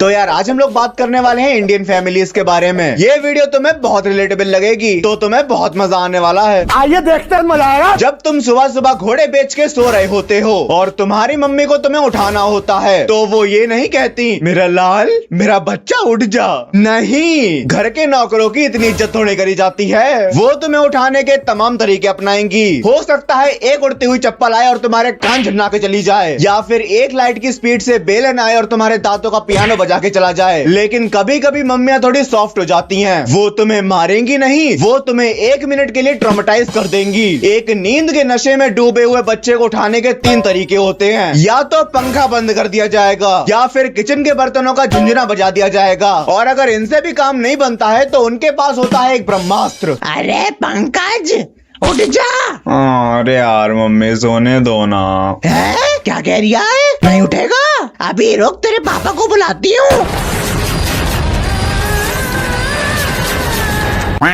तो यार आज हम लोग बात करने वाले हैं इंडियन फैमिलीज के बारे में। ये वीडियो तुम्हें बहुत रिलेटेबल लगेगी, तो तुम्हें बहुत मजा आने वाला है। आइए देखते हैं, मजा आएगा। जब तुम सुबह सुबह घोड़े बेच के सो रहे होते हो और तुम्हारी मम्मी को तुम्हें उठाना होता है, तो वो ये नहीं कहती मेरा लाल मेरा बच्चा उठ जा। नहीं, घर के नौकरों की इतनी इज्जत थोड़ी करी जाती है। वो तुम्हें उठाने के तमाम तरीके अपनाएंगी। हो सकता है एक उड़ती हुई चप्पल आए और तुम्हारे कान झन्ना के चली जाए, या फिर एक लाइट की स्पीड से बेलन आए और तुम्हारे दांतों का पियानो बजा के चला जाए। लेकिन कभी कभी मम्मियां थोड़ी सॉफ्ट हो जाती हैं। वो तुम्हें मारेंगी नहीं, वो तुम्हें 1 मिनट के लिए ट्रॉमेटाइज कर देंगी। एक नींद के नशे में डूबे हुए बच्चे को उठाने के 3 तरीके होते हैं। या तो पंखा बंद कर दिया जाएगा, या फिर किचन के बर्तनों का झुंझुना बजा दिया जाएगा, और अगर इनसे भी काम नहीं बनता है तो उनके पास होता है एक ब्रह्मास्त्र। अरे पंकज उठ जा। अरे यार मम्मी सोने दो ना। है? क्या कह रिया है? नहीं उठेगा? अभी रुक, तेरे पापा को बुलाती हूँ।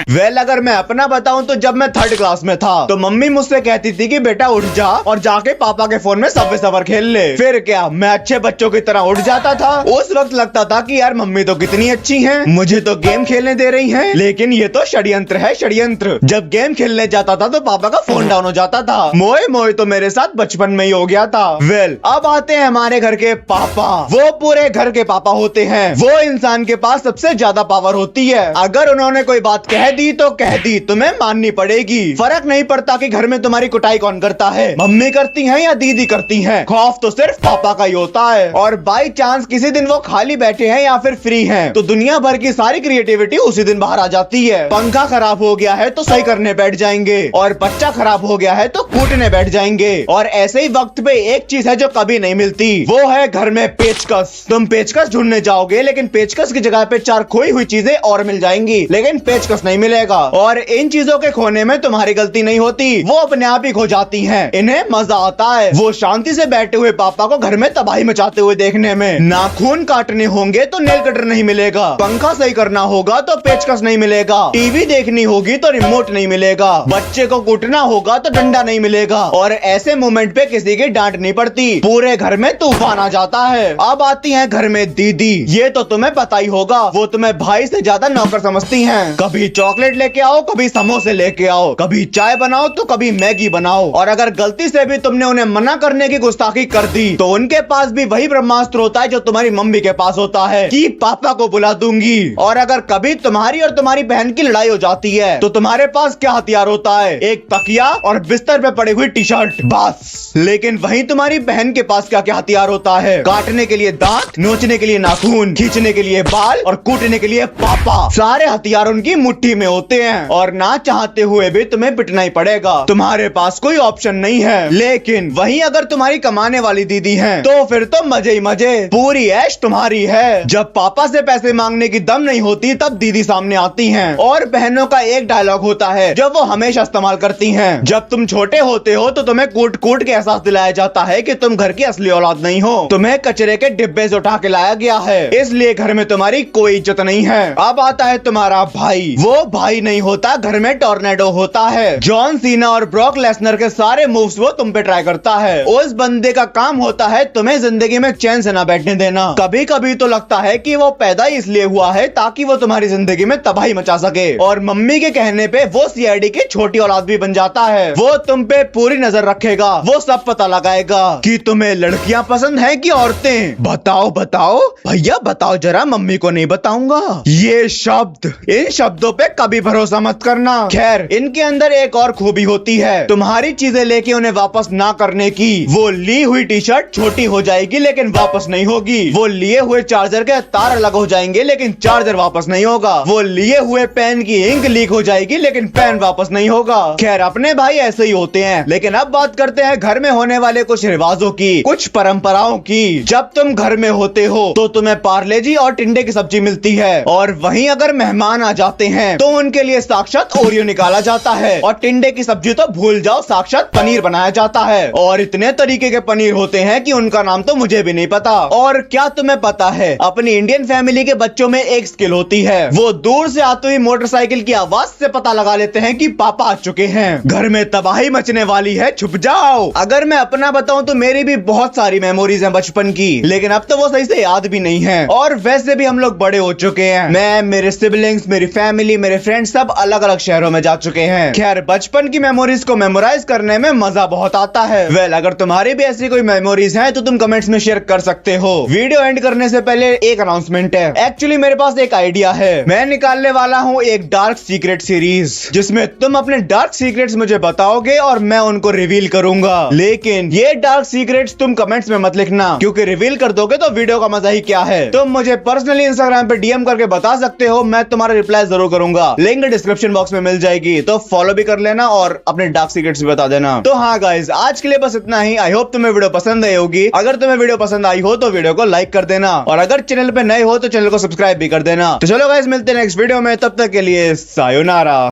वेल अगर मैं अपना बताऊं तो जब मैं 3rd क्लास में था तो मम्मी मुझसे कहती थी कि बेटा उठ जा और जाके पापा के फोन में सबवे सफर खेल ले। फिर क्या, मैं अच्छे बच्चों की तरह उठ जाता था। उस वक्त लगता था कि यार मम्मी तो कितनी अच्छी हैं, मुझे तो गेम खेलने दे रही हैं, लेकिन ये तो षड्यंत्र है, षड्यंत्र। जब गेम खेलने जाता था तो पापा का फोन डाउन हो जाता था। मोए मोए तो मेरे साथ बचपन में ही हो गया था। वेल अब आते हैं हमारे घर के पापा। वो पूरे घर के पापा होते हैं। वो इंसान के पास सबसे ज्यादा पावर होती है। अगर उन्होंने कोई बात कह दी तो कह दी, तुम्हें माननी पड़ेगी। फर्क नहीं पड़ता कि घर में तुम्हारी कुटाई कौन करता है, मम्मी करती हैं या दीदी करती हैं। खौफ तो सिर्फ पापा का ही होता है। और बाई चांस किसी दिन वो खाली बैठे हैं या फिर फ्री हैं, तो दुनिया भर की सारी क्रिएटिविटी उसी दिन बाहर आ जाती है। पंखा खराब हो गया है तो सही करने बैठ जाएंगे, और बच्चा खराब हो गया है तो कूटने बैठ जाएंगे। और ऐसे ही वक्त पे एक चीज है जो कभी नहीं मिलती, वो है घर में पेचकस। तुम पेचकस ढूंढने जाओगे, लेकिन पेचकस की जगह पे 4 खोई हुई चीजें और मिल जाएंगी, लेकिन पेचकस नहीं मिलेगा। और इन चीजों के खोने में तुम्हारी गलती नहीं होती, वो अपने आप ही खो जाती हैं। इन्हें मजा आता है वो शांति से बैठे हुए पापा को घर में तबाही मचाते हुए देखने में। नाखून काटने होंगे तो नेल कटर नहीं मिलेगा, पंखा सही करना होगा तो पेचकस नहीं मिलेगा, टीवी देखनी होगी तो रिमोट नहीं मिलेगा, बच्चे को कूटना होगा तो डंडा नहीं मिलेगा। और ऐसे मोमेंट पे किसी की डांट नहीं पड़ती, पूरे घर में तूफान आ जाता है। अब आती है घर में दीदी। ये तो तुम्हें पता ही होगा, वो तुम्हें भाई से ज्यादा नौकर समझती हैं। कभी चॉकलेट लेके आओ, कभी समोसे लेके आओ, कभी चाय बनाओ तो कभी मैगी बनाओ। और अगर गलती से भी तुमने उन्हें मना करने की गुस्ताखी कर दी तो उनके पास भी वही ब्रह्मास्त्र होता है जो तुम्हारी मम्मी के पास होता है कि पापा को बुला दूंगी। और अगर कभी तुम्हारी और तुम्हारी बहन की लड़ाई हो जाती है तो तुम्हारे पास क्या हथियार होता है? एक तकिया और बिस्तर पे पड़ी हुई टी-शर्ट, बस। लेकिन वहीं तुम्हारी बहन के पास क्या क्या हथियार होता है? काटने के लिए दांत, नोचने के लिए नाखून, खींचने के लिए बाल और कूटने के लिए पापा। सारे हथियार उनकी मुट्ठी में होते हैं और ना चाहते हुए भी तुम्हें पिटना ही पड़ेगा। तुम्हारे पास कोई ऑप्शन नहीं है। लेकिन वहीं अगर तुम्हारी कमाने वाली दीदी हैं तो फिर तो मजे ही मजे, पूरी ऐश तुम्हारी है। जब पापा से पैसे मांगने की दम नहीं होती तब दीदी सामने आती हैं। और बहनों का एक डायलॉग होता है जो वो हमेशा इस्तेमाल करती हैं। जब तुम छोटे होते हो तो तुम्हें कूट कूट के एहसास दिलाया जाता है कि तुम घर की असली औलाद नहीं हो, तुम्हें कचरे के डिब्बे से उठा के लाया गया है, इसलिए घर में तुम्हारी कोई इज्जत नहीं है। अब आता है तुम्हारा भाई। वो भाई नहीं होता, घर में टॉर्नेडो होता है। जॉन सीना और ब्रॉक लेसनर के सारे मूव्स वो तुम पे ट्राई करता है। उस बंदे का काम होता है तुम्हें जिंदगी में चैन से ना बैठने देना। कभी कभी तो लगता है कि वो पैदा ही इसलिए हुआ है ताकि वो तुम्हारी जिंदगी में तबाही मचा सके। और मम्मी के कहने पे वो सीआईडी की छोटी औलाद भी बन जाता है। वो तुम पे पूरी नजर रखेगा, वो सब पता लगाएगा कि तुम्हें लड़कियां पसंद है कि औरतें। बताओ बताओ भैया बताओ जरा, मम्मी को नहीं बताऊंगा। ये शब्द, इन शब्दों पे कभी भरोसा मत करना। खैर इनके अंदर एक और खूबी होती है, तुम्हारी चीजें लेके उन्हें वापस ना करने की। वो ली हुई टी-शर्ट छोटी हो जाएगी लेकिन वापस नहीं होगी। वो लिए हुए चार्जर के तार अलग हो जाएंगे लेकिन चार्जर वापस नहीं होगा। वो लिए हुए पेन की इंक लीक हो जाएगी लेकिन पेन वापस नहीं होगा। खैर अपने भाई ऐसे ही होते हैं। लेकिन अब बात करते हैं घर में होने वाले कुछ रिवाजों की, कुछ परंपराओं की। जब तुम घर में होते हो तो तुम्हें पार्ले जी और टिंडे की सब्जी मिलती है, और वहीं अगर मेहमान आ जाते हैं हैं तो उनके लिए साक्षात ओरियो निकाला जाता है, और टिंडे की सब्जी तो भूल जाओ, साक्षात पनीर बनाया जाता है। और इतने तरीके के पनीर होते हैं कि उनका नाम तो मुझे भी नहीं पता। और क्या तुम्हें पता है, अपनी इंडियन फैमिली के बच्चों में एक स्किल होती है, वो दूर से आती हुई मोटरसाइकिल की आवाज से पता लगा लेते हैं कि पापा आ चुके हैं, घर में तबाही मचने वाली है, छुप जाओ। अगर मैं अपना बताऊं तो मेरी भी बहुत सारी मेमोरीज हैं बचपन की, लेकिन अब तो वो सही से याद भी नहीं है। और वैसे भी हम लोग बड़े हो चुके हैं, मैं, मेरे सिबलिंग्स, मेरी फैमिली, मेरे फ्रेंड्स सब अलग अलग शहरों में जा चुके हैं। खैर, बचपन की मेमोरीज को मेमोराइज करने में मजा बहुत आता है। वेल, अगर तुम्हारी भी ऐसी कोई मेमोरीज हैं तो तुम कमेंट्स में शेयर कर सकते हो। वीडियो एंड करने से पहले एक अनाउंसमेंट है। एक्चुअली मेरे पास एक आइडिया है, मैं निकालने वाला हूँ एक डार्क सीक्रेट सीरीज, जिसमें तुम अपने डार्क सीक्रेट्स मुझे बताओगे और मैं उनको रिवील करूंगा। लेकिन ये डार्क सीक्रेट्स तुम कमेंट्स में मत लिखना, क्योंकि रिवील कर दोगे तो वीडियो का मजा ही क्या है। तुम मुझे पर्सनली इंस्टाग्राम पे डीएम करके बता सकते हो, मैं तुम्हारा रिप्लाई जरूर करूंगा। लिंक डिस्क्रिप्शन बॉक्स में मिल जाएगी, तो फॉलो भी कर लेना और अपने डार्क सीक्रेट्स भी बता देना। तो हाँ गाइज, आज के लिए बस इतना ही। आई होप तुम्हें वीडियो पसंद आई होगी। अगर तुम्हें वीडियो पसंद आई हो तो वीडियो को लाइक कर देना, और अगर चैनल पे नए हो तो चैनल को सब्सक्राइब भी कर देना। तो चलो गाइज, मिलते हैं नेक्स्ट वीडियो में, तब तक के लिए सायोनारा।